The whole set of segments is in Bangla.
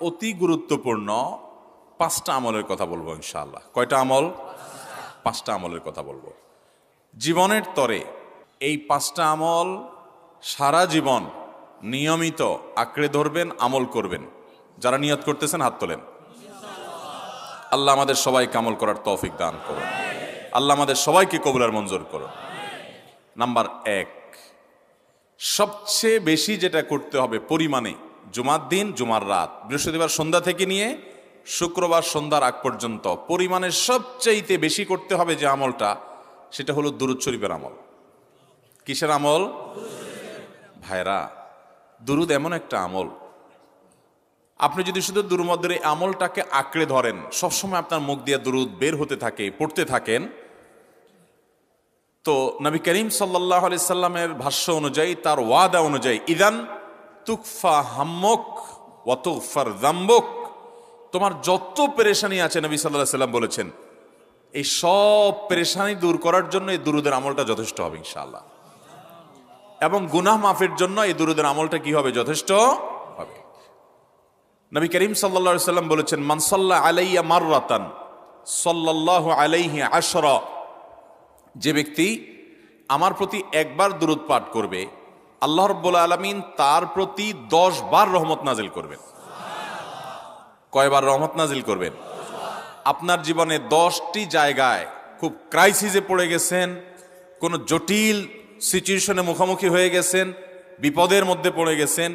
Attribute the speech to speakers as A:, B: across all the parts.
A: অতি গুরুত্বপূর্ণ 5টা আমলের কথা বলবো ইনশাআল্লাহ। কয়টা আমল? 5টা আমলের কথা বলবো। জীবনের তরে এই 5টা আমল সারা জীবন নিয়মিত আঁকড়ে ধরবেন, আমল করবেন। যারা নিয়ত করতেছেন হাত তোলেন। আল্লাহ আমাদের সবাইকে আমল করার তৌফিক দান করুন। আল্লাহ আমাদের সবাইকে কবুল আর মঞ্জুর করুন। নাম্বার 1, সবচেয়ে বেশি যেটা করতে হবে পরিমাণে, জুমার দিন, জুমার রাত, বৃহস্পতিবার সন্ধ্যা থেকে নিয়ে শুক্রবার সন্ধ্যার আগ পর্যন্ত পরিমাণে সবচাইতে বেশি করতে হবে যে আমলটা, সেটা হলো দুরূদ শরীফের আমল। কিসের আমল? ভাইরা, দুরূদ এমন একটা আমল, আপনি যদি শুধু দুরূদের এই আমলটাকে আঁকড়ে ধরেন, সবসময় আপনার মুখ দিয়ে দুরূদ বের হতে থাকে, পড়তে থাকেন, তো নবী করিম সাল্লাল্লাহু আলাইহি সাল্লামের ভাষ্য অনুযায়ী, তার ওয়াদা অনুযায়ী, ইদান তুকফা হাম্মুক ওয়া তুগফার যামবুক, তোমার যত পেরেশানি আছে নবী সাল্লাল্লাহু আলাইহি সাল্লাম বলেছেন, এই সব পেরেশানি দূর করার জন্য এই দুরূদের আমলটা যথেষ্ট হবে ইনশাআল্লাহ। এবং গুনাহ মাফের জন্য এই দুরূদের আমলটা কি হবে? যথেষ্ট হবে। নবী করিম সাল্লাল্লাহু আলাইহি সাল্লাম বলেছেন, মান সাল্লা আলাইয়া মাররাতান সাল্লাল্লাহু আলাইহি আশরা, যে ব্যক্তি আমার প্রতি একবার দুরূদ পাঠ করবে, আল্লাহ রাব্বুল আলামিন তার প্রতি 10 বার রহমত নাজিল করবেন। কয়বার রহমত নাজিল করবেন? আপনার জীবনে 10টি জায়গায় খুব ক্রাইসিসে পড়ে গেছেন, কোনো জটিল সিচুয়েশনে মুখোমুখি হয়ে গেছেন, বিপদের মধ্যে পড়ে গেছেন,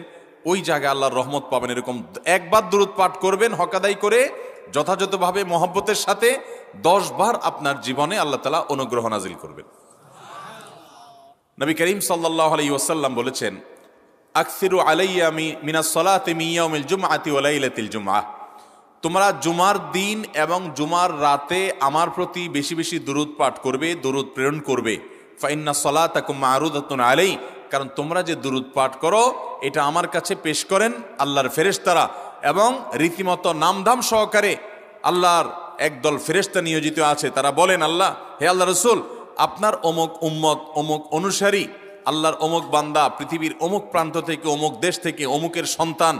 A: ওই জায়গায় আল্লাহর রহমত পাবেন। এরকম একবার দুরূদ পাঠ করবেন হক আদায় করে, যথাযথভাবে মহব্বতের সাথে 10 বার আপনার জীবনে আল্লাহ তাআলা অনুগ্রহ নাজিল করবেন। নবী করিম সাল্লাল্লাহু আলাইহি ওয়াসাল্লাম বলেছেন, আকসিরু আলাইয়া মিনাস সালাতি মিন ইয়াউমিল জুমআতি ওয়া লাইলাতিল জুমআহ, তোমরা জুমার দিন এবং জুমার রাতে আমার প্রতি বেশি বেশি দুরূদ পাঠ করবে, দুরূদ প্রেরণ করবে। ফা ইন্না সালাতাকুম মা'রুদাতুন আলাই, কারণ তোমরা যে দুরূদ পাঠ করো এটা আমার কাছে পেশ করেন আল্লাহর ফেরেশতারা, এবং রীতিমতো নামধাম সহকারে আল্লাহর একদল ফেরেশতা নিয়োজিত আছে। তারা বলেন, আল্লাহ, হে আল্লাহ রসুল, আপনার অমুক উম্মত, অমুক অনুসারী, আল্লাহর অমুক বান্দা পৃথিবীর অমুক প্রান্ত থেকে, অমুক দেশ থেকে, অমুকের সন্তান,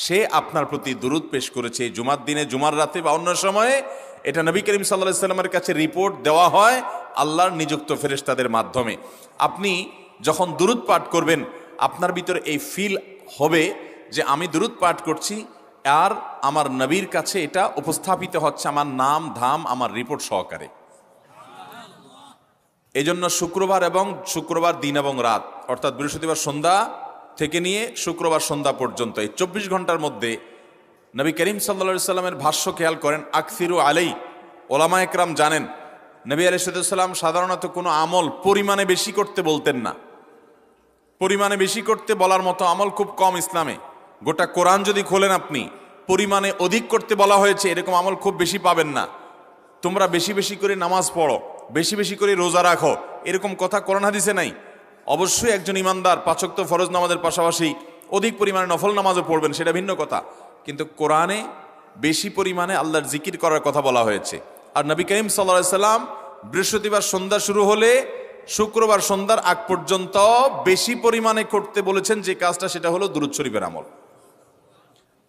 A: সে আপনার প্রতি দুরূদ পেশ করেছে জুমার দিনে, জুমার রাতে বা অন্য সময়ে। এটা নবী করিম সাল্লাল্লাহু আলাইহি সাল্লামের কাছে রিপোর্ট দেওয়া হয় আল্লাহর নিযুক্ত ফেরেশতাদের মাধ্যমে। আপনি যখন দুরূদ পাঠ করবেন, আপনার ভিতরে এই ফিল হবে যে আমি দুরূদ পাঠ করছি আর আমার নবীর কাছে এটা উপস্থাপিত হচ্ছে আমার নাম ধাম, আমার রিপোর্ট সহকারে। এই জন্য শুক্রবার দিন এবং রাত, অর্থাৎ বৃহস্পতিবার সন্ধ্যা থেকে নিয়ে শুক্রবার সন্ধ্যা পর্যন্ত এই 24 ঘন্টার মধ্যে নবী করিম সাল্লাল্লাহু আলাইহি সাল্লামের ভাষ্য খেয়াল করেন, আকসিরু আলাই। ওলামা একরাম জানেন, নবী আলাইহিস সালাম সাধারণত কোনো আমল পরিমাণে বেশি করতে বলতেন না। পরিমাণে বেশি করতে বলার মতো আমল খুব কম ইসলামে। গোটা কোরআন যদি খোলেন আপনি, পরিমাণে অধিক করতে বলা হয়েছে এরকম আমল খুব বেশি পাবেন না। তোমরা বেশি বেশি করে নামাজ পড়ো, বেশি বেশি করে রোজা রাখো, এরকম কথা কোরআন হাদিসে নাই। অবশ্যই একজন ইমানদার 5 ওয়াক্ত ফরজ নামাজের পাশাপাশি অধিক পরিমাণে নফল নামাজও পড়বেন, সেটা ভিন্ন কথা। কিন্তু কোরআনে বেশি পরিমাণে আল্লাহর জিকির করার কথা বলা হয়েছে। আর নবী করিম সাল্লাল্লাহু আলাইহি সাল্লাম বৃহস্পতিবার সন্ধ্যা শুরু হলে শুক্রবার সন্ধ্যার আগ পর্যন্ত বেশি পরিমাণে করতে বলেছেন যে কাজটা, সেটা হলো দুরূদ শরীফের আমল।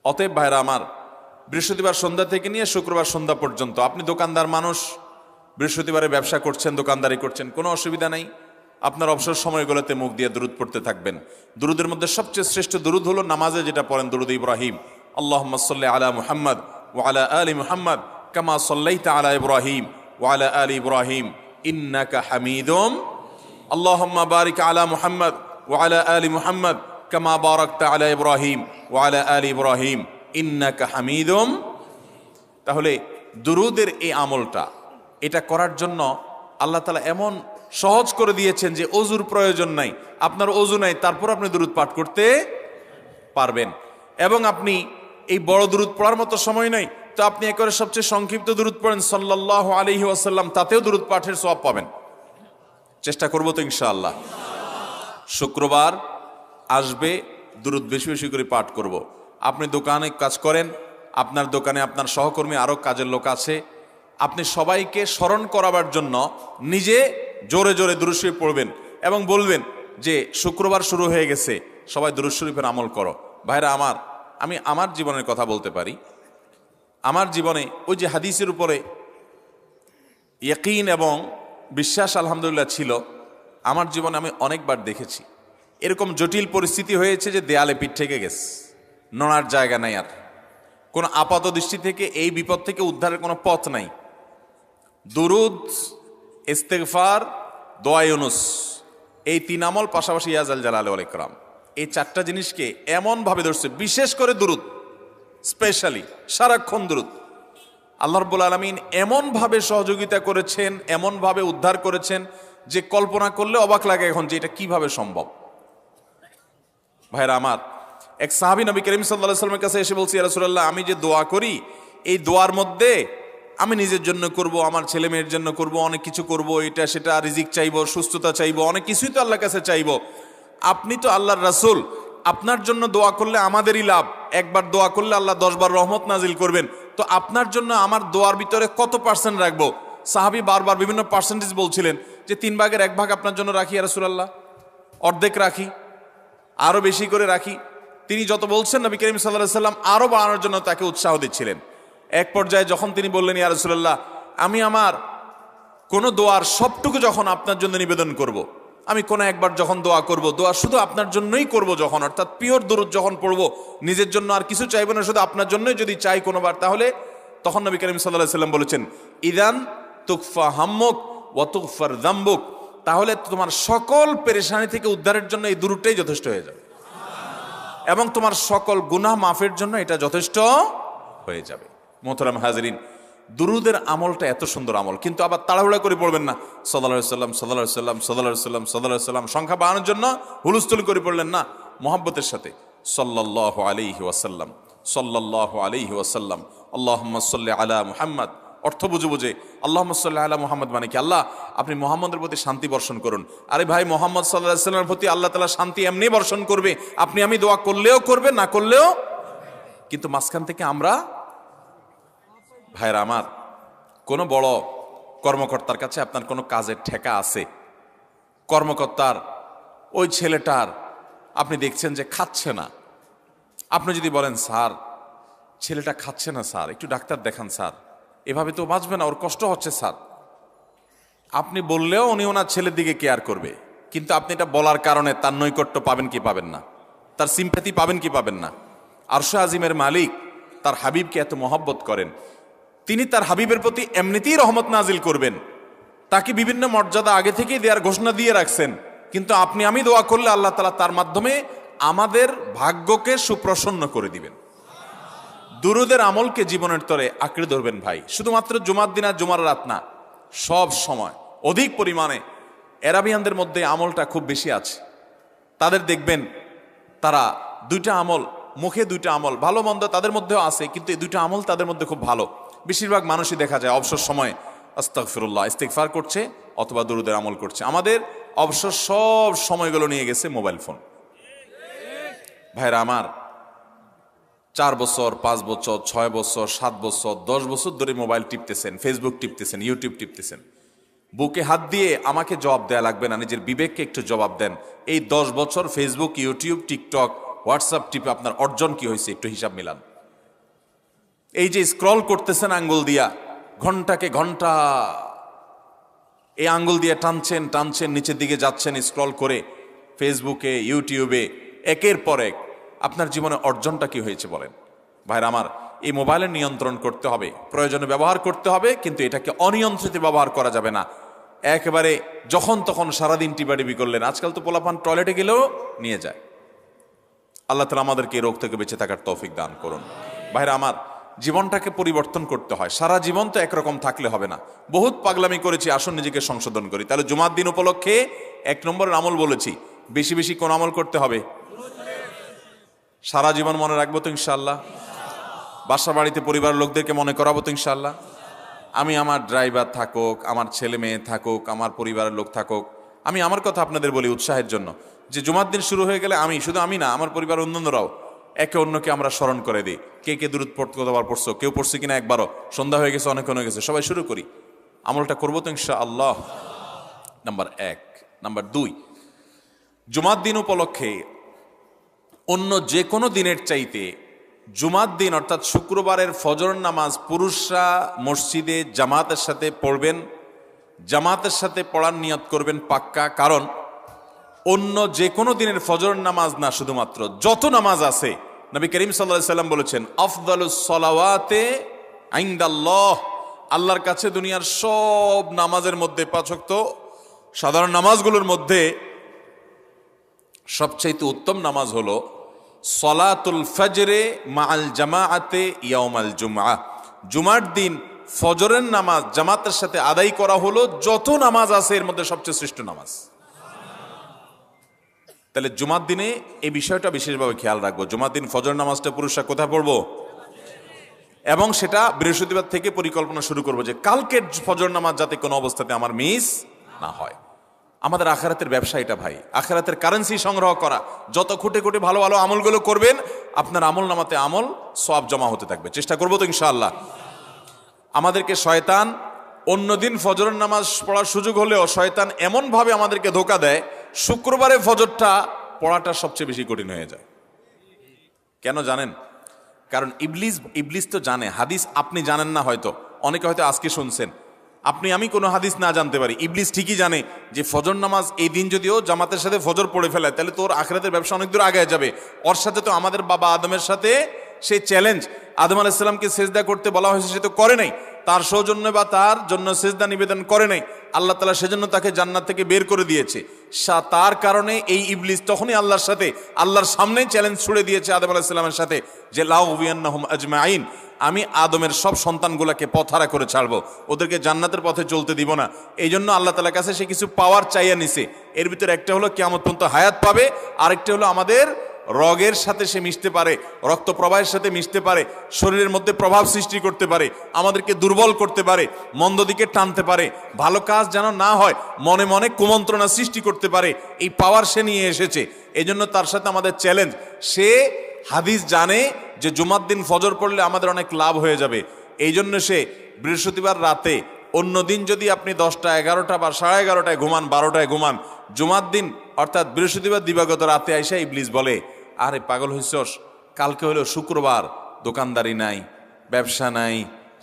A: অতএব ভাইরা আমার, বৃহস্পতিবার সন্ধ্যা থেকে নিয়ে শুক্রবার সন্ধ্যা পর্যন্ত, আপনি দোকানদার মানুষ, বৃহস্পতিবারে ব্যবসা করছেন, দোকানদারি করছেন, কোনো অসুবিধা নেই। আপনার অবসর সময়গুলোতে মুখ দিয়ে দুরূদ পড়তে থাকবেন। দুরূদের মধ্যে সবচেয়ে শ্রেষ্ঠ দুরূদ হলো নামাজে যেটা পড়েন, দুরূদ ইব্রাহিম। আল্লাহুম্মা সাল্লি আলা মুহাম্মদ ওয়া আলা আলি মুহাম্মদ কামা সাল্লাইতা আলা ইব্রাহিম ওয়া আলা আলি ইব্রাহিম ইন্নাকা হামিদুম। আল্লাহুম্মা বারিক আলা মুহাম্মদ ওয়া আলা আলি মুহাম্মদ কামা বারাকতা আলা ইব্রাহিম ওয়া আলা আলি ইব্রাহিম ইন্নাকা হামিদুম। তাহলে দুরূদের এই আমলটা, এটা করার জন্য আল্লাহ তাআলা এমন সহজ করে দিয়েছেন যে ওযুর প্রয়োজন নাই। আপনার ওযু নাই, তারপর আপনি দুরূদ পাঠ করতে পারবেন। এবং আপনি এই বড় দুরূদ পড়ার মতো সময় নাই, তো আপনি একেবারে সবচেয়ে সংক্ষিপ্ত দুরূদ পড়েন সাল্লাল্লাহু আলাইহি ওয়াসাল্লাম, তাতেও দুরূদ পাঠের সওয়াব পাবেন। চেষ্টা করব তো ইনশাআল্লাহ। শুক্রবার আসবে, দুরূদ বেশি বেশি করে পাঠ করব। আপনি দোকানে কাজ করেন, আপনার দোকানে আপনার সহকর্মী আরও কাজের লোক আছে, আপনি সবাইকে স্মরণ করাবার জন্য নিজে জোরে জোরে দুরূদ শরীফ পড়বেন এবং বলবেন যে শুক্রবার শুরু হয়ে গেছে, সবাই দুরূদ শরীফের আমল করো। ভাইরা আমার, আমি আমার জীবনের কথা বলতে পারি। আমার জীবনে ওই যে হাদিসের উপরে ইয়াকিন এবং বিশ্বাস আলহামদুলিল্লাহ ছিল, আমার জীবনে আমি অনেকবার দেখেছি এরকম জটিল পরিস্থিতি হয়েছে যে দেয়ালে পিঠ থেকে গেছে, নড়ার জায়গা নাই, আর কোনো আপাত দৃষ্টি থেকে এই বিপদ থেকে উদ্ধারের কোনো পথ নাই। দুরুদ, ইস্তেগফার, দোয়া ইউনুস, এই 3 আমল পাশাপাশি ইয়াজাল জালাল ওয়াল ইকরাম, এই 4টা জিনিসকে এমনভাবে ধরছে, বিশেষ করে দুরুদ, স্পেশালি সারাক্ষণ দুরুদ। আল্লাহ রাব্বুল আলামিন এমনভাবে সহযোগিতা করেছেন, এমনভাবে উদ্ধার করেছেন যে কল্পনা করলে অবাক লাগে এখন যে এটা কিভাবে সম্ভব। ভাইরা আমার, এক সাহাবী নবী করিম সাল্লাল্লাহু আলাইহি ওয়াসাল্লামের কাছে এসে বলছি, ইয়া রাসূলুল্লাহ, আমি যে দোয়া করি এই দোয়ার মধ্যে আমি নিজের জন্য করব, আমার ছেলে মেয়ের জন্য করব, অনেক কিছু করব, এটা সেটা, রিজিক চাইবো, সুস্থতা চাইবো, অনেক কিছুই তো আল্লাহর কাছে চাইবো। আপনি তো আল্লাহর রাসূল, আপনার জন্য দোয়া করলে আমাদেরই লাভ, একবার দোয়া করলে আল্লাহ 10 বার রহমত নাজিল করবেন, তো আপনার জন্য আমার দোয়ার ভিতরে কত % রাখবো? সাহাবী বারবার বিভিন্ন পার্সেন্টেজ বলছিলেন যে 3 ভাগের 1 ভাগ আপনার জন্য রাখি ইয়া রাসূলুল্লাহ, অর্ধেক রাখি, আরো বেশি করে রাখি। তিনি যত বলছেন নবী করিম সাল্লাল্লাহু আলাইহি ওয়াসাল্লাম আরো বাড়ানোর জন্য তাকে উৎসাহ দিচ্ছিলেন। এক পর্যায়ে যখন তিনি বললেন, ইয়া রাসূলুল্লাহ, আমি আমার কোনো দোয়ার সবটুকু যখন আপনার জন্য নিবেদন করব, আমি কোনো একবার যখন দোয়া করব, দোয়া শুধু আপনার জন্যই করব যখন, অর্থাৎ পিওর দুরূদ যখন পড়ব, নিজের জন্য আর কিছু চাইব না, শুধু আপনার জন্যই যদি চাই কোনোবার, তাহলে তখন নবী করিম সাল্লাল্লাহু আলাইহি ওয়াসাল্লাম বলেছেন, ইদান তুকফা হাম্মুক ওয়া তুগফার যামবুক, তাহলে তোমার সকল পেরেশানি থেকে উদ্ধারের জন্য এই দুরূদটাই যথেষ্ট হয়ে যাবে, এবং তোমার সকল গুনাহ মাফের জন্য এটা যথেষ্ট হয়ে যাবে। মোহতারাম হাজরিন, দুরুদের আমলটা এত সুন্দর আমল, কিন্তু আবার তাড়াহুড়া করে পড়বেন না, সাল্লাল্লাহু আলাইহি সাল্লাম সাল্লাল্লাহু আলাইহি সাল্লাম সাল্লাল্লাহু আলাইহি সাল্লাম সাল্লাল্লাহু আলাইহি সাল্লাম সংখ্যা বাড়ানোর জন্য হুলস্থুল করে পড়লেন না, মুহাব্বতের সাথে সাল্লাল্লাহু আলাইহি ওয়াসাল্লাম সাল্লাল্লাহু আলাইহি ওয়াসাল্লাম আল্লাহুম্মা সাল্লি আলা মুহাম্মদ, অর্থ বুঝে বুঝে আল্লাহুম্মা সাল্লি আলা মুহাম্মদ মানে কি, আল্লাহ আপনি মুহাম্মদের প্রতি শান্তি বর্ষণ করুন। আরে ভাই, মুহাম্মদ সাল্লাল্লাহু আলাইহি সাল্লামের প্রতি আল্লাহ তাআলা শান্তি এমনি বর্ষণ করবে, আপনি আমি দোয়া করলেও করবে, না করলেও। কিন্তু মাঝখান থেকে আমরা, ভাইরা আমার, কোনো বড় কর্মকর্তার কাছে আপনার কোনো কাজের ঠেকা আছে, কর্মকর্তার ওই ছেলেটার আপনি দেখছেন যে খাচ্ছে না, আপনি যদি বলেন, স্যার ছেলেটা খাচ্ছে না স্যার, একটু ডাক্তার দেখান স্যার, এভাবে তো বাঁচবে না, ওর কষ্ট হচ্ছে স্যার, আপনি বললেও উনি ওনার ছেলের দিকে কেয়ার করবে, কিন্তু আপনি এটা বলার কারণে তার নৈকট্য পাবেন কি পাবেন না, তার সিম্প্যাথি পাবেন কি পাবেন না। আরশে আজিমের মালিক তার হাবিবকে এত মহব্বত করেন, তিনি তার হাবিবের প্রতি এমনিতেই রহমত নাজিল করবেন, তাকে বিভিন্ন মর্যাদা আগে থেকেই দেওয়ার ঘোষণা দিয়ে রাখছেন, কিন্তু আপনি আমি দোয়া করলে আল্লাহ তাআলা তার মাধ্যমে আমাদের ভাগ্যকে সুপ্রসন্ন করে দিবেন। দুরুদের আমলকে জীবনের তরে আঁকড়ে ধরবেন ভাই, শুধুমাত্র জুমার দিন আর জুমার রাত না, সব সময় অধিক পরিমাণে। এরাবিয়ানদের মধ্যে আমলটা খুব বেশি আছে, তাদের দেখবেন তারা 2টা আমল, মুখে 2টা আমল, ভালো মন্দ তাদের মধ্যেও আছে, কিন্তু এই 2টা আমল তাদের মধ্যে খুব ভালো। বেশিরভাগ মানুষই দেখা যায় অবসর সময়ে আস্তাগফিরুল্লাহ, ইস্তিগফার করছে অথবা দুরুদের আমল করছে। আমাদের অবসর সব সময়গুলো নিয়ে গেছে মোবাইল ফোন। ভাইরা আমার, 4 বছর 5 বছর 6 বছর 7 বছর 10 বছর ধরে মোবাইল টিপতেছেন, ফেসবুক টিপতেছেন, ইউটিউব টিপতেছেন। বুকে হাত দিয়ে আমাকে জবাব দেয়া লাগবে না, নিজের বিবেককে একটু জবাব দেন। এই 10 বছর ফেসবুক, ইউটিউব, টিকটক, হোয়াটসঅ্যাপ টিপে আপনার অর্জন কি হয়েছে একটু হিসাব মিলান। এই যে স্ক্রল করতেছেন আঙ্গুল দিয়া, ঘন্টাকে ঘন্টা এই আঙ্গুল দিয়ে টানছেন টানছেন, নিচের দিকে যাচ্ছেন স্ক্রল করে ফেসবুকে, ইউটিউবে, একের পর এক, আপনার জীবনে অর্জনটা কি হয়েছে বলেন? ভাইরা আমার, এই মোবাইলের নিয়ন্ত্রণ করতে হবে, প্রয়োজনে ব্যবহার করতে হবে, কিন্তু এটাকে অনিয়ন্ত্রিত ব্যবহার করা যাবে না। একেবারে যখন তখন সারাদিন টিপাটিপি করলেন, আজকাল তো পোলাপান টয়লেটে গেলেও নিয়ে যায়। আল্লাহ তাআলা আমাদেরকে এই রোগ থেকে বেঁচে থাকার তৌফিক দান করুন। ভাইরা আমার, জীবনটাকে পরিবর্তন করতে হয়, সারা জীবন তো একরকম থাকলে হবে না। বহুত পাগলামি করেছি, আসুন নিজেকে সংশোধন করি। তাহলে জুমার দিন উপলক্ষে 1 নম্বরের আমল বলেছি, বেশি বেশি কোন আমল করতে হবে? সারা জীবন মনে রাখবো তো ইনশাআল্লাহ। বাসা বাড়িতে পরিবারের লোকদেরকে মনে করাবো তো ইনশাআল্লাহ। আমি আমার ড্রাইভার থাকুক, আমার ছেলে মেয়ে থাকুক, আমার পরিবারের লোক থাকুক, আমি আমার কথা আপনাদের বলি উৎসাহের জন্য, যে জুমার দিন শুরু হয়ে গেলে আমি, শুধু আমি না, আমার পরিবার অন্যান্যরাও একে অন্যকে আমরা স্মরণ করে দিই। কে কে দুরূদ পড়তে কতবার পড়ছো, কেউ পড়ছে কিনা একবারও, সন্ধ্যা হয়ে গেছে, অনেক হয়ে গেছে, সবাই শুরু করি, আমলটা করবো তো ইনশাআল্লাহ। নাম্বার 1। নাম্বার 2, জুমার দিন উপলক্ষে অন্য যে কোনো দিনের চাইতে জুমার দিন অর্থাৎ শুক্রবারের ফজর নামাজ পুরুষরা মসজিদে জামাতের সাথে পড়বেন, জামাতের সাথে পড়ার নিয়ত করবেন পাক্কা। কারণ অন্য যে কোনো দিনের ফজর নামাজ না, শুধুমাত্র যত নামাজ আছে, নবী করিম সাল্লাল্লাহু আলাইহি সাল্লাম বলেছেন আফদালুস সালাওয়াতে ইনদাল্লাহ, আল্লাহর কাছে দুনিয়ার সব নামাজের মধ্যে, 5 ওয়াক্ত সাধারণ নামাজগুলোর মধ্যে সবচেয়ে উত্তম নামাজ হলো সলাতুল ফজরে মাআল জামাআতে ইয়াউমাল জুমআহ, জুমার দিন ফজরের নামাজ জামাতের সাথে আদায় করা হলো যত নামাজ আছে এর মধ্যে সবচেয়ে শ্রেষ্ঠ নামাজ। তাহলে জুমার দিনে এই বিষয়টা বিশেষভাবে খেয়াল রাখবো। জুমার দিন ফজর নামাজটা পুরুষরা কোথায় পড়বো, এবং সেটা বৃহস্পতিবার থেকে পরিকল্পনা শুরু করবো যে কালকের ফজর নামাজ যাতে কোনো অবস্থাতে আমার মিস না হয়। আমাদের আখিরাতের ব্যবসা এটা ভাই, আখিরাতের কারেন্সি সংগ্রহ করা। যত খুঁটে খুঁটে ভালো ভালো আমলগুলো করবেন, আপনার আমল নামাতে আমল সওয়াব জমা হতে থাকবে। চেষ্টা করবো তো ইনশাআল্লাহ। আমাদেরকে শয়তান অন্যদিন ফজরের নামাজ পড়ার সুযোগ হলেও শয়তান এমনভাবে আমাদেরকে ধোঁকা দেয়, শুক্রবারে ফজরটা পড়াটা সবচেয়ে বেশি কঠিন হয়ে যায়। কেন জানেন? কারণ ইবলিস তো জানে হাদিস, আপনি জানেন না, হয়তো অনেকে হয়তো আজকে শুনছেন, আমি কোনো হাদিস না জানতে পারি, ইবলিস ঠিকই জানে যে ফজর নামাজ এই দিন যদিও জামাতের সাথে ফজর পড়ে ফেলায় তাহলে তোর আখিরাতের ব্যবসা অনেক দূর আগে যাবে। ওর সাথে তো আমাদের বাবা আদমের সাথে সেই চ্যালেঞ্জ, আদম আলাইহিস সালামকে সিজদা করতে বলা হয়েছে, সে তো করে নাই, তার সৌজন্য বা তার জন্য সিজদা নিবেদন করে নাই, আল্লাহ তাআলা সেজন্য তাকে জান্নাত থেকে বের করে দিয়েছে। তার কারণে এই ইবলিস তখনই আল্লাহর সাথে, আল্লাহর সামনেই চ্যালেঞ্জ ছুড়ে দিয়েছে আদম আলাইহিস সালামের সাথে যে লা উবিয়ান্নাহুম আজমাইন, আমি আদমের সব সন্তানগুলোকে পথহারা করে ছাড়বো, ওদেরকে জান্নাতের পথে চলতে দিব না। এই জন্য আল্লাহ তাআলার কাছে সে কিছু পাওয়ার চাইয়া নিছে। এর ভিতরে একটা হলো কিয়ামত পর্যন্ত হায়াত পাবে, আরেকটা হলো আমাদের রগের সাথে সে মিশতে পারে, রক্ত প্রবাহের সাথে মিশতে পারে, শরীরের মধ্যে প্রভাব সৃষ্টি করতে পারে, আমাদেরকে দুর্বল করতে পারে, মন্দ দিকে টানতে পারে, ভালো কাজ যেন না হয় মনে মনে কুমন্ত্রণা সৃষ্টি করতে পারে। এই পাওয়ার সে নিয়ে এসেছে। এই জন্য তার সাথে আমাদের চ্যালেঞ্জ। সে হাদিস জানে যে জুমার দিন ফজর পড়লে আমাদের অনেক লাভ হয়ে যাবে। এই জন্য সে বৃহস্পতিবার রাতে, অন্য দিন যদি আপনি 10টা 11টা বা 11:30টায় ঘুমান, 12টায় ঘুমান, জুমার দিন অর্থাৎ বৃহস্পতিবার দিবাগত রাতে আইসা ইবলিস বলে, আরে পাগল হইছস, কালকে হলো শুক্রবার, দোকানদারি নাই, ব্যবসা নাই,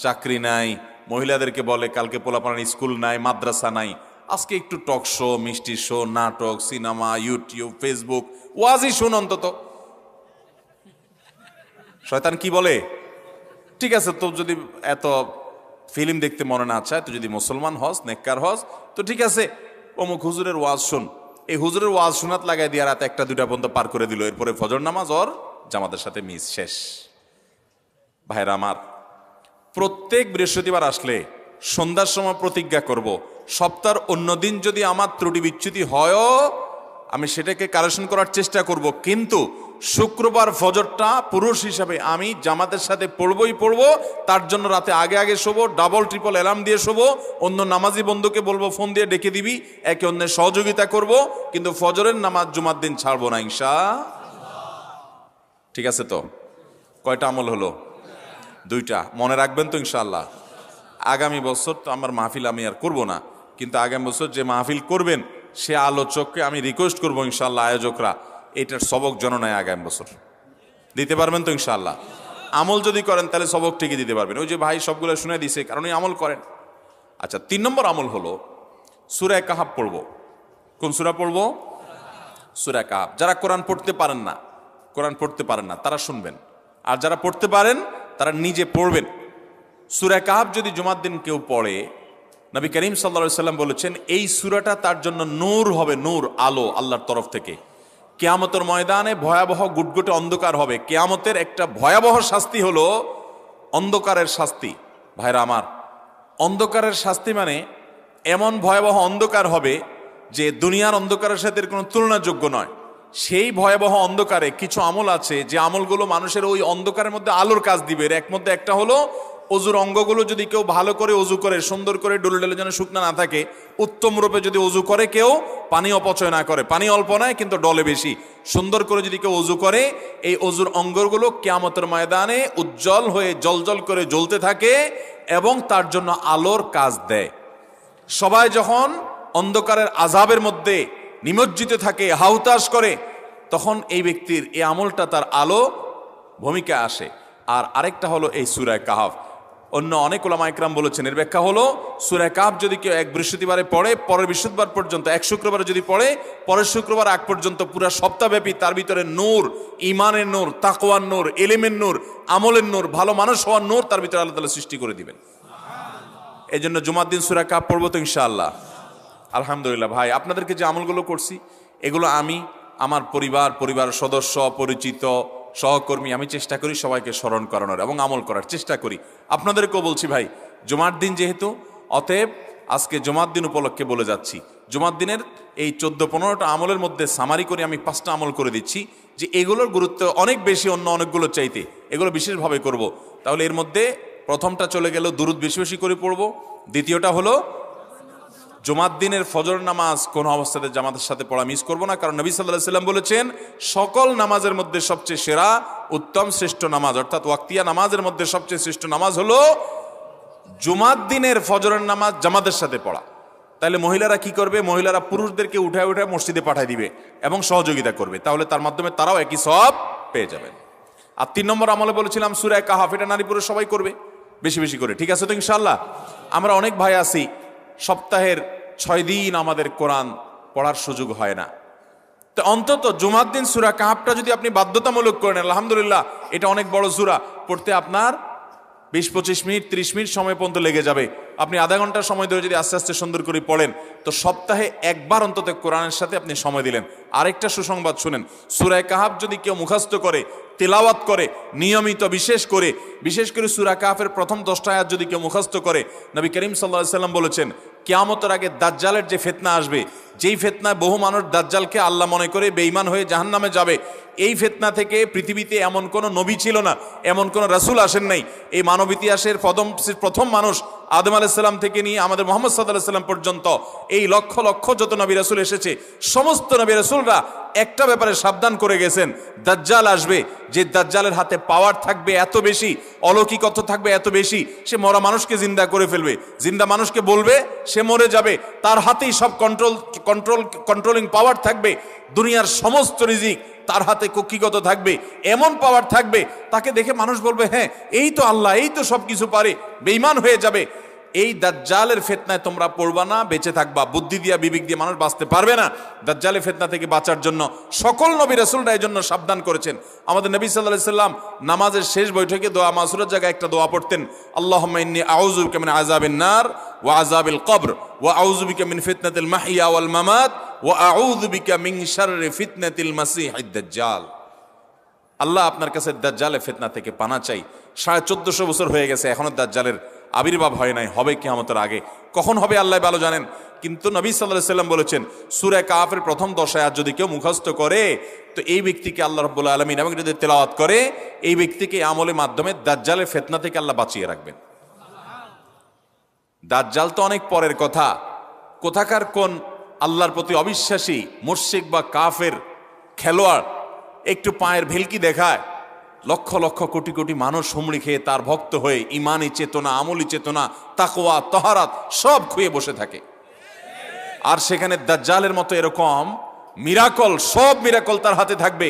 A: চাকরি নাই, মহিলাদেরকে বলে কালকে পোলাপানের স্কুল নাই, মাদ্রাসা নাই, আজকে একটু টক শো, মিষ্টি শো, নাটক, সিনেমা, ইউটিউব, ফেসবুক, ওয়াজই শুন অন্তত। শয়তান কি বলে, ঠিক আছে তো যদি এত ফিল্ম দেখতে মনে না চায়, তো যদি মুসলমান হস, নেককার হস, তো ঠিক আছে অমুক হুজুরের ওয়াজ শুন। এই হুজুরের ওয়াজ শোনাত লাগাই দিয়ে রাতে 1টা 2টা পর্যন্ত পার করে দিল। এরপরে ফজর নামাজ ওর জামাতের সাথে মিস, শেষ। ভাইরা আমার, প্রত্যেক বৃহস্পতিবার আসলে সন্ধ্যার সময় প্রতিজ্ঞা করব, সপ্তাহের অন্য দিন যদি আমার ত্রুটি বিচ্যুতি হয়ও আমি সেটাকে কারেকশন করার চেষ্টা করব, কিন্তু শুক্রবার ফজরটা পুরুষ হিসাবে আমি জামাতের সাথে পড়বই পড়বো। তার জন্য রাতে আগে আগে শোবো, ডাবল ট্রিপল অ্যালার্ম দিয়ে শোবো, অন্য নামাজি বন্ধুকে বলবো ফোন দিয়ে ডেকে দিবি, একে অন্যের সহযোগিতা করব, কিন্তু ফজরের নামাজ জুমার দিন ছাড়বো না ইনশাআল্লাহ। ঠিক আছে তো? কয়টা আমল হলো? 2টা। মনে রাখবেন তো ইনশাআল্লাহ? আগামী বছর তো আমার মাহফিল আমি আর করব না, কিন্তু আগামী বছর যে মাহফিল করবেন সে আলোচককে আমি রিকোয়েস্ট করবো ইনশাআল্লাহ, আয়োজকরা এটার সবক জননায় আগামী বছর দিতে পারবেন তো ইনশাআল্লাহ? আমল যদি করেন তাহলে সবক ঠিকই দিতে পারবেন। ওই যে ভাই সবগুলো শুনে দিছে, কারণ এই আমল করেন। আচ্ছা, 3 নম্বর আমল হলো সূরা কাহাফ পড়বো। কোন সূরা পড়বো? সূরা কাহাফ। যারা কোরআন পড়তে পারেন না তারা শুনবেন, আর যারা পড়তে পারেন তারা নিজে পড়বেন। সূরা কাহাফ যদি জুমার দিন কেউ পড়ে, নবী করিম সাল্লাল্লাহু আলাইহি সাল্লাম বলেছেন এই সূরাটা তার জন্য নূর হবে, নূর, আলো আল্লাহর তরফ থেকে। কিয়ামতের ময়দানে ভয়াবহ গুটগুটে অন্ধকার হবে। কিয়ামতের একটা ভয়াবহ শাস্তি হলো অন্ধকারের শাস্তি। ভাইরা আমার, অন্ধকারের শাস্তি মানে এমন ভয়াবহ অন্ধকার হবে যে দুনিয়ার অন্ধকারের সাথে কোনো তুলনাযোগ্য নয়। সেই ভয়াবহ অন্ধকারে কিছু আমল আছে যে আমলগুলো মানুষের ওই অন্ধকারের মধ্যে আলোর কাজ দিবে। এর মধ্যে একটা হলো অজুর অঙ্গগুলো যদি কেউ ভালো করে অজু করে, সুন্দর করে ডলে ডলে যেন শুকনা না থাকে, উত্তম রূপে যদি অজু করে কেউ, পানি অপচয় না করে, পানি অল্প নেয় কিন্তু ডলে বেশি, সুন্দর করে যদি কেউ অজু করে, এই অজুর অঙ্গগুলো কিয়ামতের ময়দানে উজ্জ্বল হয়ে জলজল করে জ্বলতে থাকে এবং তার জন্য আলোর কাজ দেয়। সবাই যখন অন্ধকারের আযাবের মধ্যে নিমজ্জিত থাকে, হাহুতাশ করে, তখন এই ব্যক্তির এই আমলটা তার আলো ভূমিকা আসে। আর আরেকটা হলো এই সূরা কাহফ। অন্য অনেক উলামা ইকরাম বলেছেন এর ব্যাখ্যা হলো সূরা কাহফ যদি কেউ এক বৃহস্পতিবারে পড়ে, পরের বৃহস্পতিবার পর্যন্ত, এক শুক্রবারে যদি পড়ে, পরের শুক্রবার আগ পর্যন্ত পুরো সপ্তাহব্যাপী তার ভিতরে নূর, ইমানের নূর, তাকওয়ার নূর, ইলমের নূর, আমলের নূর, ভালো মানুষ হওয়ার নূর তার ভিতরে আল্লাহ তাআলা সৃষ্টি করে দিবেন। এই জন্য জুমার দিন সূরা কাহফ পড়বো তো ইনশাআল্লাহ। আলহামদুলিল্লাহ ভাই, আপনাদেরকে যে আমলগুলো করছি এগুলো আমি, আমার পরিবার সদস্য, পরিচিত, সহকর্মী, আমি চেষ্টা করি সবাইকে স্মরণ করানোর এবং আমল করার চেষ্টা করি। আপনাদেরকেও বলছি ভাই, জুমার দিন যেহেতু, অতএব আজকে জুমার দিন উপলক্ষে বলে যাচ্ছি, জুমার দিনের এই 14-15টা আমলের মধ্যে সামারি করে আমি 5টা আমল করে দিচ্ছি যে এগুলোর গুরুত্ব অনেক বেশি অন্য অনেকগুলো চাইতে, এগুলো বিশেষভাবে করব। তাহলে এর মধ্যে প্রথমটা চলে গেল দুরুদ বেশি বেশি করে পড়ব। দ্বিতীয়টা হলো জুমার দিনের ফজর নামাজ কোন অবস্থাতে জামাতের সাথে পড়া মিস করব না, কারণ নবী সাল্লাল্লাহু আলাইহি সাল্লাম বলেছেন সকল নামাজের মধ্যে সবচেয়ে সেরা, উত্তম, শ্রেষ্ঠ নামাজ, অর্থাৎ ওয়াক্তিয়া নামাজের মধ্যে সবচেয়ে শ্রেষ্ঠ নামাজ হলো জুমার দিনের ফজরের নামাজ জামাতের সাথে পড়া। তাহলে মহিলারা কি করবে? মহিলারা পুরুষদেরকে উঠায় উঠায় মসজিদে পাঠিয়ে দিবে এবং সহযোগিতা করবে, তাহলে তার মাধ্যমে তারাও একই সওয়াব পেয়ে যাবেন। আর 3 নম্বর আমলে বলেছিলাম সূরা কাহফ, এটা নারী পুরুষ সবাই করবে বেশি বেশি করে, ঠিক আছে তো ইনশাআল্লাহ? আমরা অনেক ভাই আছি সপ্তাহের 6 দিন আমাদের কোরআন পড়ার সুযোগ হয় না, তো অন্তত জুমার দিন সূরা কাহফটা যদি আপনি বাধ্যতামূলক করেন, আলহামদুলিল্লাহ, এটা অনেক বড় সূরা, পড়তে আপনার 20-25 মিনিট 30 মিনিট সময় পর্যন্ত লেগে যাবে। আপনি আধা ঘন্টা সময় ধরে যদি আস্তে আস্তে সুন্দর করে পড়েন, তো সপ্তাহে একবার অন্তত কোরআনের সাথে আপনি সময় দিলেন। আরেকটা সুসংবাদ শুনেন, সূরা কাহফ যদি কেউ মুখস্থ করে, তেলাওয়াত করে নিয়মিত, বিশেষ করে সূরা কাহফের প্রথম 10টা আয়াত যদি কেউ মুখস্থ করে, নবী করিম সাল্লাল্লাহু আলাইহি সাল্লাম বলেছেন কিয়ামতের আগে দাজ্জালের যে ফিতনা আসবে, যেই ফিতনায় বহু মানুষ দাজ্জালকে আল্লাহ মনে করে বেঈমান হয়ে জাহান্নামে যাবে, এই ফিতনা থেকে পৃথিবীতে এমন কোন নবী ছিল না, এমন কোন রাসূল আসেন নাই। এই মানব ইতিহাসের প্রথম মানুষ আদম আলাইহিস সালাম থেকে নিয়ে আমাদের মুহাম্মদ সাল্লাল্লাহু আলাইহি সাল্লাম পর্যন্ত এই লক্ষ লক্ষ যত নবী রাসূল এসেছে, সমস্ত নবী রাসূলরা একটা ব্যাপারে সাবধান করে গেছেন, দাজ্জাল আসবে, যে দাজ্জালের হাতে পাওয়ার থাকবে এত বেশি, অলৌকিকত্ব থাকবে এত বেশি, সে মরা মানুষকে জিন্দা করে ফেলবে, জিন্দা মানুষকে বলবে সে মরে যাবে, তার হাতেই সব কন্ট্রোলিং পাওয়ার থাকবে, দুনিয়ার সমস্ত রিজিক তার হাতে কক্ষিগত থাকবে, এমন পাওয়ার থাকবে তাকে দেখে মানুষ বলবে হ্যাঁ এই তো আল্লাহ, এই তো সব কিছু পারে, বেঈমান হয়ে যাবে। এই দাজ্জালের ফিতনায় তোমরা পড়বা না, বেঁচে থাকবা। বুদ্ধি দিয়া বিবেক দিয়ে মানুষ বাঁচতে পারবে না। দাজ্জালের ফিতনা থেকে বাঁচার জন্য সকল নবী রাসূলরা এই জন্য সাবধান করেছেন। আমাদের নবী সাল্লাল্লাহু আলাইহি সাল্লাম নামাজের শেষ বৈঠকে দোয়া মাসুরের জায়গায় একটা দোয়া পড়তেন, আল্লাহুম্মা ইন্নী আউযু বিকা মিন আযাবিন নার ওয়া আযাবিল কবর ওয়া আউযু বিকা মিন ফিতনাতিল মাহইয়া ওয়াল মামাত ওয়া আউযু বিকা মিন শাররি ফিতনাতিল মাসীহিদ দাজ্জাল। আল্লাহ আপনার কাছে দাজ্জালের ফিতনা থেকে পানা চাই। 1450 বছর হয়ে গেছে, এখনো দাজ্জালের আবির্ভাব হয় নাই, হবে কিয়ামতের আগে। কখন হবে আল্লাহ ভালো জানেন। কিন্তু নবী সাল্লাল্লাহু আলাইহি সাল্লাম বলেছেন সূরা কাহফের প্রথম 10 আয়াত যদি কেউ মুখস্থ করে, তো এই ব্যক্তিকে আল্লাহ রাব্বুল আলামিন এবং যদি তেলাওয়াত করে, এই ব্যক্তিকে আমলের মাধ্যমে দাজ্জালের ফিতনা থেকে আল্লাহ বাঁচিয়ে রাখবেন। দাজ্জাল তো অনেক পরের কথা, কোথাকার কোন আল্লাহর প্রতি অবিশ্বাসী মুশরিক বা কাফের খেলোয়াড় একটু পায়ের ভেলকি দেখায়, লক্ষ লক্ষ কোটি কোটি মানুষ হুমড়ি খেয়ে তার ভক্ত হয়ে ইমানি চেতনা, আমলি চেতনা, তাকওয়া, তাহারাত সব খুয়ে বসে থাকে। আর সেখানে দাজ্জালের মতো এরকম মিরাকল, সব মিরাকল তার হাতে থাকবে।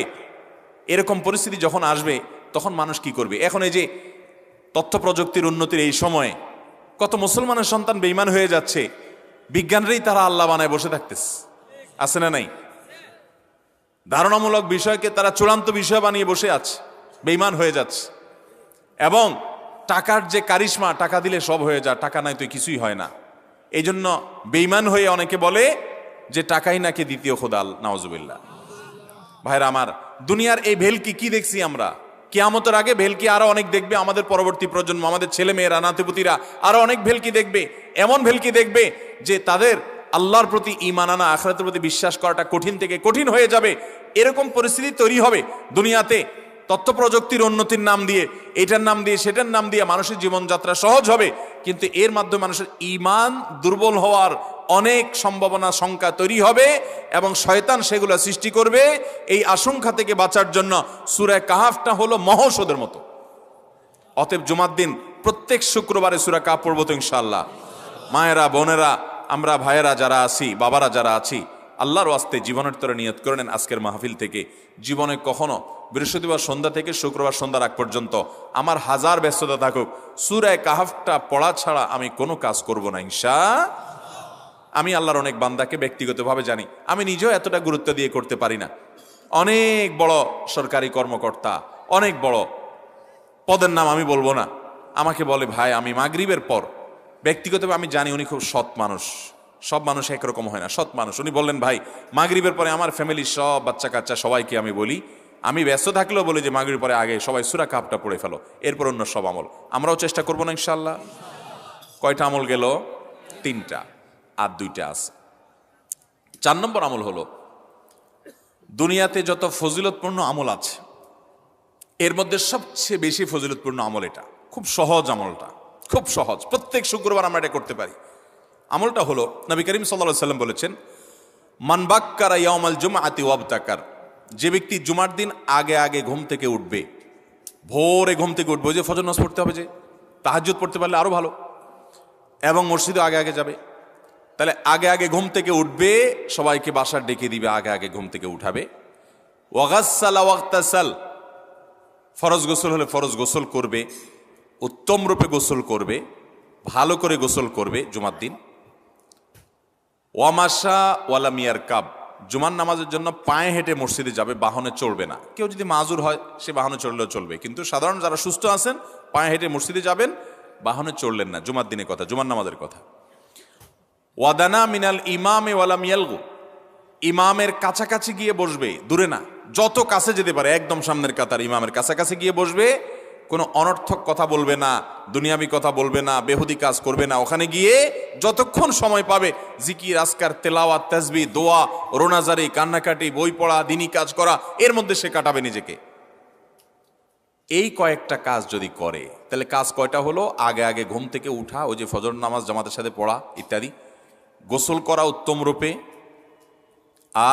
A: এরকম পরিস্থিতি যখন আসবে তখন মানুষ কি করবে? এখন এই যে তথ্য প্রযুক্তির উন্নতির এই সময়ে কত মুসলমানের সন্তান বেঈমান হয়ে যাচ্ছে, বিজ্ঞানরাই তারা আল্লাহ বানায় বসে থাকতেছে, আছে না নাই? ধারণামূলক বিষয়কে তারা চূড়ান্ত বিষয় বানিয়ে বসে আছে, বেঈমান হয়ে যাচ্ছে। এবং টাকার যে কারিশমা, টাকা দিলে সব হয়ে যায়, টাকা নাই তো কিছুই হয় না। এই জন্য বেঈমান হয়ে অনেকে বলে যে টাকাই নাকি দ্বিতীয় খোদা, নাউজুবিল্লাহ। ভাইরা আমার, দুনিয়ার এই ভেলকি কি দেখছি আমরা? কিয়ামতের আগে ভেলকি আরো অনেক দেখবে আমাদের পরবর্তী প্রজন্ম, আমাদের ছেলে মেয়েরা, নাতিপুতিরা আরো অনেক ভেলকি দেখবে। এমন ভেলকি দেখবে যে তাদের আল্লাহর প্রতি ঈমান আনা, আখিরাতের প্রতি বিশ্বাস করাটা কঠিন থেকে কঠিন হয়ে যাবে। এরকম পরিস্থিতি তৈরি হবে দুনিয়াতে। তথ্য প্রযুক্তির উন্নতির নাম দিয়ে, এটার নাম দিয়ে, সেটার নাম দিয়ে মানুষের জীবনযাত্রা সহজ হবে, কিন্তু এর মাধ্যমে মানুষের ঈমান দুর্বল হওয়ার অনেক সম্ভাবনা, সংখ্যা তৈরি হবে এবং শয়তান সেগুলো সৃষ্টি করবে। এই আশঙ্কা থেকে বাঁচার জন্য সূরা কাহফটা হলো মহৌষধের মতো। অতএব জুমার দিন প্রত্যেক শুক্রবারে সূরা কাহফ পড়ব তো ইনশাআল্লাহ। মায়েরা, বোনেরা, আমরা ভাইয়েরা যারা আছি, বাবারা যারা আছি, আল্লাহর ওয়াস্তে জীবনের তরে নিয়ত করে নেন আজকের মাহফিল থেকে জীবনে কখনো বৃহস্পতিবার সন্ধ্যা থেকে শুক্রবার সন্ধ্যার আগ পর্যন্ত আমার হাজার ব্যস্ততা থাকুক, সূরা কাহাফটা পড়া ছাড়া আমি কোনো কাজ করব না আমি আল্লাহর অনেক বান্দাকে ব্যক্তিগতভাবে জানি, আমি নিজেও এতটা গুরুত্ব দিয়ে করতে পারি না। অনেক বড় সরকারি কর্মকর্তা, অনেক বড় পদের নাম আমি বলবো না, আমাকে বলে ভাই আমি মাগরিবের পর, ব্যক্তিগতভাবে আমি জানি উনি খুব সৎ মানুষ, সব মানুষ একরকম হয় না, সৎ মানুষ। উনি বললেন ভাই মাগরিবের পরে আমার ফ্যামিলির সব বাচ্চা কাচ্চা সবাইকে আমি বলি, আমি ব্যস্ত থাকলেও বলি যে মাগরিবের পরে আগে সবাই সূরা কাহাফটা পড়ে ফেলো, এরপর অন্য সব আমল। আমরাও চেষ্টা করবো না ইনশাআল্লাহ। কয়টা আমল গেল? 3টা, আর 2টা আছে। 4 নম্বর আমল হলো, দুনিয়াতে যত ফজিলতপূর্ণ আমল আছে এর মধ্যে সবচেয়ে বেশি ফজিলতপূর্ণ আমল এটা, খুব সহজ আমলটা, খুব সহজ, প্রত্যেক শুক্রবার আমরা এটা করতে পারি। আমলটা হলো নবী করিম সাল্লাল্লাহু আলাইহি ওয়াসাল্লাম বলেছেন, মান বাক্কারা ইয়াউমাল জুমআতি ওয়াবতাকার, যে ব্যক্তি জুমার দিন আগে আগে ঘুম থেকে উঠবে, ভোরে ঘুম থেকে উঠবে, যে ফজর নামাজ পড়তে হবে, যে তাহাজ্জুদ পড়তে পারলে আরো ভালো, এবং মসজিদে আগে আগে যাবে, তাহলে আগে আগে ঘুম থেকে উঠবে, সবাইকে বাসার ডেকে দিবে, আগে আগে ঘুম থেকে উঠাবে। ওয়াগাসসালা ওয়াগতাসাল, ফরজ গোসল হলে ফরজ গোসল করবে, উত্তম রূপে গোসল করবে, ভালো করে গোসল করবে জুমার দিন। ওয়ামাশা ওয়ালাম ইয়ারকাব, জুমার নামাজের জন্য পায়ে হেঁটে মসজিদে যাবে, বাহনে চড়বে না। কেউ যদি মাজুর হয় সে বাহনে চড়লেও চলবে, কিন্তু সাধারণ যারা সুস্থ আছেন পায়ে হেঁটে মসজিদে যাবেন, বাহনে চড়লেন না, জুমার দিনের কথা, জুমার নামাজের কথা। ওয়াদানা মিনাল ইমামে ওয়ালাম ইয়ালগু, ইমামের কাছাকাছি গিয়ে বসবে, দূরে না, যত কাছে যেতে পারে একদম সামনের কাতার ইমামের কাছাকাছি গিয়ে বসবে, কোনো অনর্থক কথা বলবে না, দুনিয়াবি কথা বলবে না, বেহুদি কাজ করবে না। ওখানে গিয়ে যতক্ষণ সময় পাবে জিকির, আজকার, তেলাওয়াত, তাসবিহ, দোয়া, রোনাজারি, কান্নাকাটি, বই পড়া, দিনী কাজ করা, এর মধ্যে সে কাটাবে নিজেকে। এই কয়েকটা কাজ যদি করে তাহলে কাজ কয়টা হলো? আগে আগে ঘুম থেকে উঠা, ওই যে ফজর নামাজ জামাতের সাথে পড়া ইত্যাদি, গোসল করা উত্তম রূপে,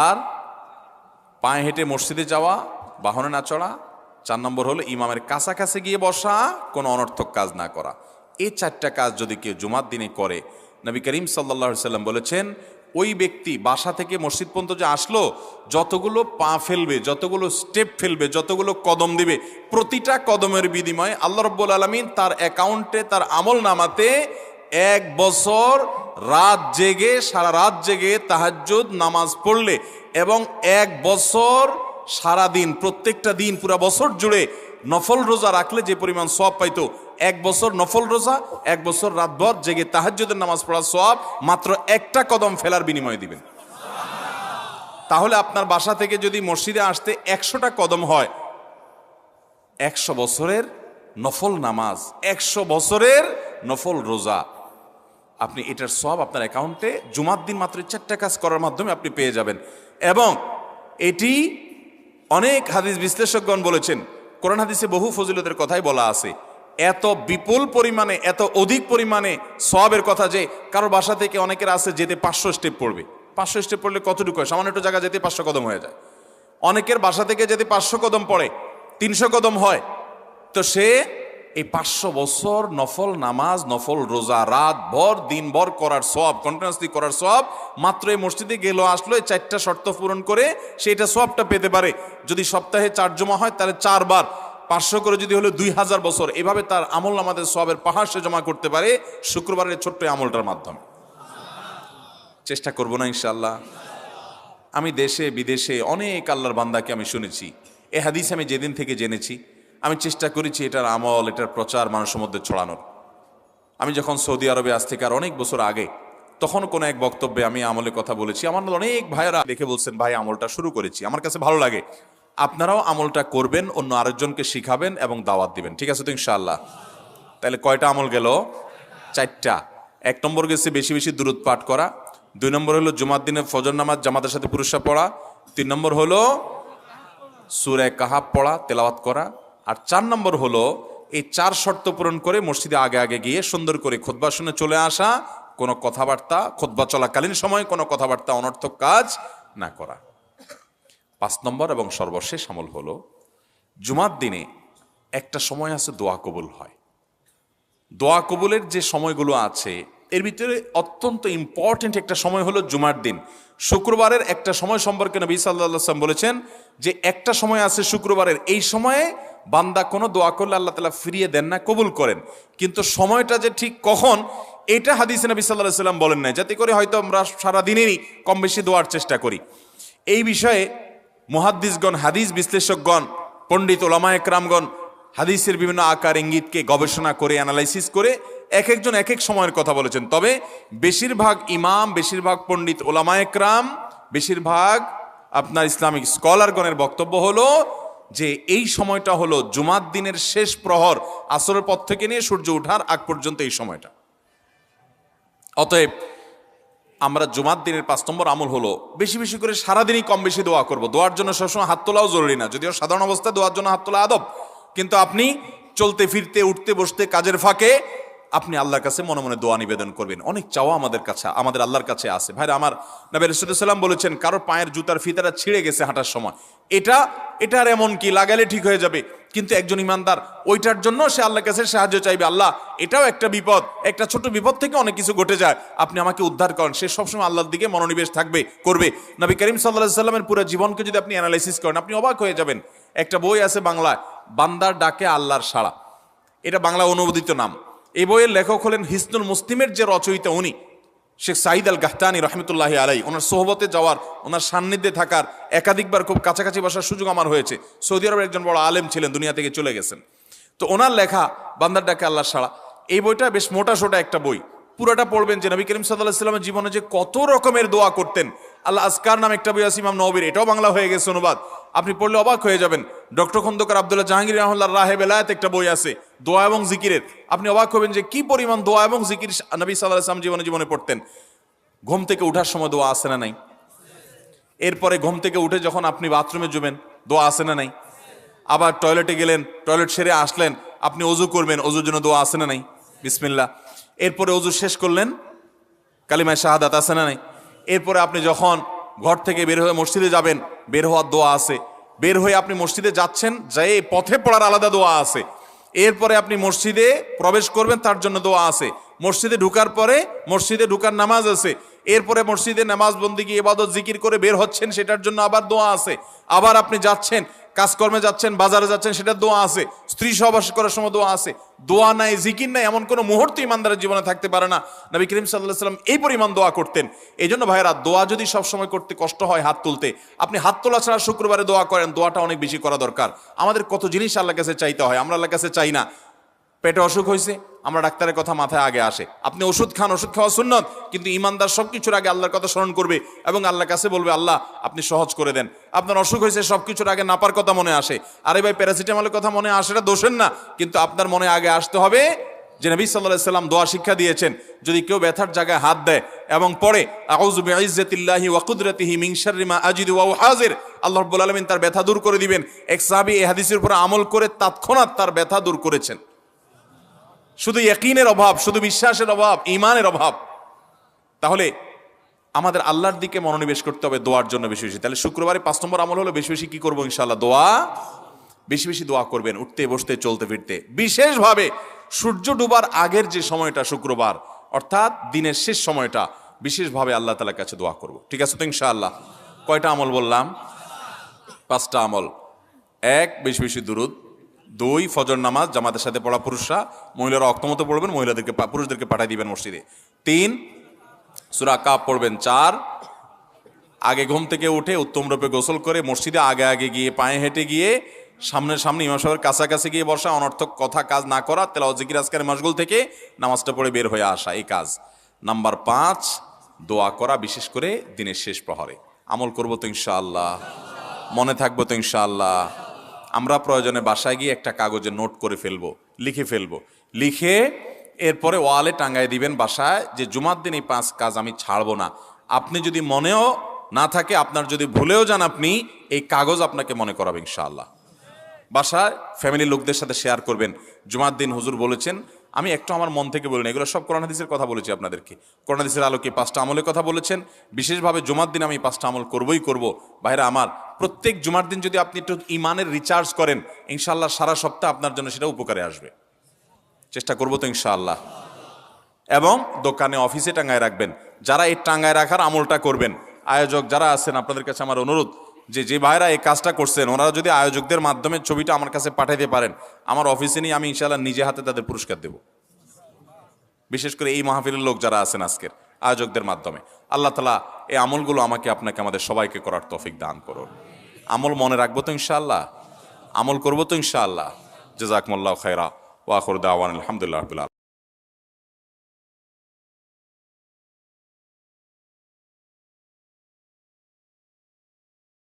A: আর পায়ে হেঁটে মসজিদে যাওয়া, বাহনে না চড়া। 4 নম্বর হলো ইমামের কাছাকাছি গিয়ে বসা, কোনো অনর্থক কাজ না করা। এই 4টা কাজ যদি কেউ জুমার দিনে করে, নবী করিম সাল্লাল্লাহু আলাইহি সাল্লাম বলেছেন ওই ব্যক্তি বাসা থেকে মসজিদ পর্যন্ত যে আসলো, যতগুলো পা ফেলবে, যতগুলো স্টেপ ফেলবে, যতগুলো কদম দিবে, প্রতিটা কদমের বিনিময়ে আল্লাহ রাব্বুল আলামিন তার অ্যাকাউন্টে, তার আমল নামাতে 1 বছর রাত জেগে, সারা রাত জেগে তাহাজ্জুদ নামাজ পড়লে, এবং 1 বছর সারা দিন, প্রত্যেকটা দিন পুরা বছর জুড়ে নফল রোজা রাখলে যে পরিমাণ সওয়াব পাইতো, 1 বছর নফল রোজা, 1 বছর রাতভর জেগে তাহাজ্জুদের নামাজ পড়ার সওয়াব মাত্র একটা কদম ফেলার বিনিময়ে দিবেন। তাহলে আপনার বাসা থেকে যদি মসজিদে আসতে 100টা কদম হয়, 100 বছরের নফল নামাজ, 100 বছরের নফল রোজা, আপনি এটার সওয়াব আপনার অ্যাকাউন্টে জুমার দিন মাত্র 4টা কাজ করার মাধ্যমে আপনি পেয়ে যাবেন। এবং এটি অনেক হাদিস বিশ্লেষকগণ বলেছেন, কোরআন হাদিসে বহু ফজিলতের কথাই বলা আছে, এত বিপুল পরিমাণে, এত অধিক পরিমাণে সওয়াবের কথা যে কারোর বাসা থেকে অনেকের আছে যেতে 500 স্টেপ পড়বে। 500 স্টেপ পড়লে কতটুকু হয়? সামান্য একটু জায়গা যেতে 500 কদম হয়ে যায়। অনেকের বাসা থেকে যেতে 500 কদম পড়ে, 300 কদম হয়। তো সে এই 500 বছর নফল নামাজ, নফল রোজা, রাত ভর দিন ভর করার সওয়াব, কন্টিনিউয়াসলি করার সওয়াব মাত্র এই মসজিদে গেল আসলো, এই 4টা শর্ত পূরণ করে সেটা সওয়াবটা পেতে পারে। যদি সপ্তাহে 4 জমা হয় তাহলে 4 বার 500 করে যদি হলো 2000 বছর, এভাবে তার আমল নামাজের সওয়াবের পাহাড় সে জমা করতে পারে শুক্রবারের ছোট্ট আমলটার মাধ্যমে। চেষ্টা করব না ইনশাআল্লাহ। আমি দেশে বিদেশে অনেক আল্লাহর বান্দাকে আমি শুনেছি, এ হাদিস আমি যেদিন থেকে জেনেছি আমি চেষ্টা করেছি এটার আমল, এটার প্রচার মানুষের মধ্যে ছড়ানোর। আমি যখন সৌদি আরবে আজ থেকে আর অনেক বছর আগে, তখন কোনো এক বক্তব্যে আমি আমলের কথা বলেছি। আমার অনেক ভাইয়েরা দেখে বলছেন ভাই আমলটা শুরু করেছি, আমার কাছে ভালো লাগে, আপনারাও আমলটা করবেন, অন্য আরেকজনকে শিখাবেন এবং দাওয়াত দিবেন। ঠিক আছে তো ইনশাআল্লাহ? তাহলে কয়টা আমল গেল? 4টা। 1 নম্বর গেছে বেশি বেশি দুরূদ পাঠ করা, 2 নম্বর হলো জুমার দিনে ফজর নামাজ জামাতের সাথে পুরুষরা পড়া, 3 নম্বর হলো সূরা কাহাফ পড়া, তেলাওয়াত করা, আর 4 নম্বর হলো এই 4 শর্ত পূরণ করে মসজিদে আগে আগে গিয়ে সুন্দর করে খুতবা শুনে চলে আসা, কোনো কথাবার্তা, খুতবা চলাকালীন সময় কোনো কথাবার্তা, অনর্থক কাজ না করা। 5 নম্বর এবং সর্বশেষ আমল হলো জুমার দিনে একটা সময় আছে দোয়া কবুল হয়। দোয়া কবুলের যে সময়গুলো আছে এর ভিতরে অত্যন্ত ইম্পর্টেন্ট একটা সময় হলো জুমার দিন। শুক্রবারের একটা সময় সম্পর্কে নবী সাল্লাল্লাহু আলাইহি ওয়াসাল্লাম বলেছেন যে একটা সময় আছে শুক্রবারের, এই সময়ে বান্দা কোনো দোয়া করলে আল্লাহ তাআলা ফিরিয়ে দেন না, কবুল করেন। কিন্তু সময়টা যে ঠিক কখন, এটা হাদিসে নবী সাল্লাল্লাহু আলাইহি ওয়াসাল্লাম বলেন নাই, যাতে করে হয়তো আমরা সারাদিনেরই কম বেশি দোয়ার চেষ্টা করি। এই বিষয়ে মুহাদ্দিসগণ, হাদিস বিশ্লেষকগণ, পণ্ডিত ওলামা একরামগণ হাদিসের বিভিন্ন আকার ইঙ্গিতকে গবেষণা করে, অ্যানালাইসিস করে এক একজন এক এক সময়ের কথা বলেছেন। তবে বেশিরভাগ ইমাম, বেশিরভাগ পণ্ডিত ওলামা একরাম, বেশিরভাগ আপনার ইসলামিক স্কলারগণের বক্তব্য হলো যে এই সময়টা হলো জুমার দিনের শেষ প্রহর, আসরের পর থেকে নিয়ে সূর্য ওঠার আগ পর্যন্ত এই সময়টা। অতএব আমরা জুমার দিনের 5 নম্বর আমল হলো বেশি বেশি করে সারাদিনই কম বেশি দোয়া করব। দোয়ার জন্য সবসময় হাত তোলাও জরুরি না, যদিও সাধারণ অবস্থায় দোয়ার জন্য হাত তোলা আদব, কিন্তু আপনি চলতে ফিরতে, উঠতে বসতে, কাজের ফাঁকে আপনি আল্লাহর কাছে মনে মনে দোয়া নিবেদন করবেন। অনেক চাওয়া আমাদের কাছে, আমাদের আল্লাহর কাছে আছে। ভাইরা আমার, নবী রাসূলুল্লাহ সাল্লাল্লাহু আলাইহি ওয়াসাল্লাম বলেছেন কারোর পায়ের জুতার ফিতাটা ছিঁড়ে গেছে হাঁটার সময়, এটার এমন কি লাগালে ঠিক হয়ে যাবে, কিন্তু একজন ইমানদার ওইটার জন্য সে আল্লাহর কাছে সাহায্য চাইবে, আল্লাহ এটাও একটা বিপদ, একটা ছোট বিপদ থেকে অনেক কিছু ঘটে যায়, আপনি আমাকে উদ্ধার করেন। সে সবসময় আল্লাহর দিকে মনোনিবেশ করবে। নবী করিম সাল্লাল্লাহু আলাইহি ওয়াসাল্লামের পুরো জীবনকে যদি আপনি অ্যানালাইসিস করেন, আপনি অবাক হয়ে যাবেন। একটা বই আছে বাংলায়, বান্দার ডাকে আল্লাহর সাড়া, এটা বাংলা অনুবাদিত নাম। এই বইয়ের লেখক হলেন হিসনুল মুসলিমের যে রচয়িতা, উনি শেখ সাঈদ আল গাহতানি রহমতুল্লাহি আলাই। ওনার সোহবতে যাওয়ার, ওনার সান্নিধ্যে থাকার, একাধিকবার খুব কাছাকাছি বসার সুযোগ আমার হয়েছে। সৌদি আরবের একজন বড় আলেম ছিলেন, দুনিয়া থেকে চলে গেছেন। তো ওনার লেখা বান্দার ডাকে আল্লাহর সাড়া, এই বইটা বেশ মোটা সোটা একটা বই। পুরোটা পড়বেন যে নবী করিম সাল্লাল্লাহু আলাইহি ওয়াসাল্লামের জীবনে যে কত রকমের দোয়া করতেন। আল্লাহ আজকার নাম একটা বই আছে ইমাম নববীর, এটাও বাংলা হয়ে গেছে অনুবাদ, আপনি পড়লে অবাক হয়ে যাবেন। ডক্টর খন্দকার আব্দুল্লাহ জাহাঙ্গীর রাহমাতুল্লাহ রাহে বেলায়েত একটা বই আছে দোয়া এবং জিকিরের, আপনি অবাক হবেন যে কি পরিমাণ দোয়া এবং জিকির নবী সাল্লাল্লাহু আলাইহি ওয়াসাল্লাম জীবনে পড়তেন। ঘুম থেকে উঠার সময় দোয়া আছে না নাই? এরপরে ঘুম থেকে উঠে যখন আপনি বাথরুমে যাবেন, দোয়া আছে না নাই? আবার টয়লেটে গেলেন, টয়লেট সেরে আসলেন, আপনি অজু করবেন, অজুর জন্য দোয়া আছে না নাই? বিসমিল্লাহ। এরপরে অজু শেষ করলেন, কালিমায়ে শাহাদাত আছে না নাই? এরপরে আপনি যখন ঘর থেকে বের হয়ে মসজিদে যাবেন, বের হওয়ার দোয়া আছে। বের হয়ে আপনি মসজিদে যাচ্ছেন, যাই পথে পড়ার আলাদা দোয়া আছে। এরপরে আপনি মসজিদে প্রবেশ করবেন, তার জন্য দোয়া আছে। মসজিদে ঢুকার পরে মসজিদে ঢুকার নামাজ আছে। এরপরে মসজিদে নামাজ বন্দিগি ইবাদত জিকির করে বের হচ্ছেন, সেটার জন্য আবার দোয়া আছে। আবার আপনি যাচ্ছেন, কাজকর্মে যাচ্ছেন, বাজারে যাচ্ছেন, সেটার দোয়া আছে। স্ত্রী সহবাস করার সময় দোয়া আছে। দোয়া নাই, জিকির নাই, এমন কোনো মুহূর্ত ইমানদারের জীবনে থাকতে পারে না। নবী করিম সাল্লাল্লাহু আলাইহি ওয়াসাল্লাম এই পরিমাণ দোয়া করতেন। এই জন্য ভাইয়েরা, দোয়া যদি সবসময় করতে কষ্ট হয় হাত তুলতে, আপনি হাত তোলা ছাড়া শুক্রবারে দোয়া করেন, দোয়াটা অনেক বেশি করা দরকার। আমাদের কত জিনিস আল্লাহর কাছে চাইতে হয়, আমরা আল্লাহর কাছে চাই না। পেটে অসুখ হয়েছে, আমরা ডাক্তারের কথা মাথায় আগে আসে, আপনি ওষুধ খান, ওষুধ খাওয়া সুন্নত, কিন্তু ইমানদার সবকিছুর আগে আল্লাহর কথা স্মরণ করবে এবং আল্লাহর কাছে বলবে আল্লাহ আপনি সহজ করে দেন। আপনার অসুখ হয়েছে, সবকিছুর আগে নাপার কথা মনে আসে, আরে ভাই প্যারাসিটামলের কথা মনে আসে, এটা দোষের না, কিন্তু আপনার মনে আগে আসতে হবে যে নবী সাল্লাল্লাহু আলাইহি ওয়াসাল্লাম দোয়া শিক্ষা দিয়েছেন, যদি কেউ ব্যথার জায়গায় হাত দেয় এবং পড়ে আউযু বিইজ্জাতিল্লাহি ওয়া কুদরাতিহি মিন শাররি মা আজিদু ওয়া হাজির, আল্লাহ রাব্বুল আলামিন তার ব্যথা দূর করে দিবেন। এক সাহাবী এই হাদিসের উপর আমল করে তৎক্ষণাৎ তার ব্যথা দূর করেছেন। শুধু ইয়াকিনের অভাব, শুধু বিশ্বাসের অভাব, ঈমানের অভাব। তাহলে আমাদের আল্লাহর দিকে মনোনিবেশ করতে হবে দোয়ার জন্য বেশি বেশি। তাহলে শুক্রবারে 5 নম্বর আমল হলো বেশি বেশি কি করবো? ইনশাআল্লাহ দোয়া, বেশি বেশি দোয়া করবেন, উঠতে বসতে চলতে ফিরতে। বিশেষভাবে সূর্য ডুবার আগের যে সময়টা শুক্রবার, অর্থাৎ দিনের শেষ সময়টা, বিশেষভাবে আল্লাহ তাআলার কাছে দোয়া করব। ঠিক আছে তো ইনশাআল্লাহ? কয়টা আমল বললাম? 5টা আমল। 1, বেশি বেশি দুরুদ। 2, ফজর নামাজ জামাতের সাথে পড়া পুরুষরা, মহিলারা অক্তমতো পড়বেন, পুরুষদেরকে পাঠিয়ে দিবেন মসজিদে। 3, সূরা কাফ পড়বেন। 4, আগে ঘুম থেকে উঠে উত্তম রূপে গোসল করে মসজিদে আগে আগে গিয়ে, পায়ে হেঁটে গিয়ে, সামনে ইমাম সাহেবের কাছাকাছি গিয়ে বসা, অনর্থক কথা কাজ না করা, তেলাওয়াত জিকির আজকারের মশগুল থেকে নামাজটা পড়ে বের হয়ে আসা, এই কাজ। নাম্বার 5, দোয়া করা, বিশেষ করে দিনের শেষ প্রহরে। আমল করবো তো ইনশাআল্লাহ? মনে থাকবো তো ইনশাআল্লাহ? আমরা প্রয়োজনে বাসায় গিয়ে একটা কাগজে নোট করে ফেলবো, লিখে ফেলবো, লিখে এরপরে ওয়ালে টাঙ্গাই দিবেন বাসায় যে জুমার দিন এই 5 কাজ আমি ছাড়বো না। আপনি যদি মনেও না থাকে, আপনার যদি ভুলেও যান, আপনি এই কাগজ আপনাকে মনে করাবে ইনশাআল্লাহ। বাসায় ফ্যামিলির লোকদের সাথে শেয়ার করবেন, জুমার দিন হুজুর বলেছেন, আমি একটু আমার মন থেকে বলিনি, এগুলো সব কোরআন হাদিসের কথা বলেছি আপনাদেরকে। কোরআন হাদিসের আলোকে 5টা আমলের কথা বলেছেন, বিশেষভাবে জুমার দিন আমি 5টা আমল করবই করব। ভাইরা আমার, প্রত্যেক জুমার দিন যদি আপনি একটু ইমানের রিচার্জ করেন, ইনশাআল্লাহ সারা সপ্তাহ আপনার জন্য সেটা উপকারে আসবে। চেষ্টা করবো তো ইনশাআল্লাহ? এবং দোকানে অফিসে টাঙায় রাখবেন। যারা এই টাঙায় রাখার আমলটা করবেন, আয়োজক যারা আছেন আপনাদের কাছে আমার অনুরোধ, যে ভাইরা এই কাজটা করছেন ওনারা যদি আয়োজকদের মাধ্যমে ছবিটা আমার কাছে পাঠাইতে পারেন, আমার অফিসে নিয়ে আমি ইনশাআল্লাহ নিজে হাতে তাদের পুরস্কার দেব। বিশেষ করে এই মাহফিলের লোক যারা আছেন আজকের আয়োজকদের মাধ্যমে। আল্লাহ তাআলা এই আমলগুলো আমাকে আপনাকে আমাদের সবাইকে করার তৌফিক দান করুন। আমল মনে রাখবো তো ইনশাআল্লাহ, আমল করবো তো ইনশাআল্লাহ। জাযাকুমুল্লাহু খায়রা ওয়া আখিরু দাওয়ানা আলহামদুলিল্লাহি রাব্বিল আলামিন।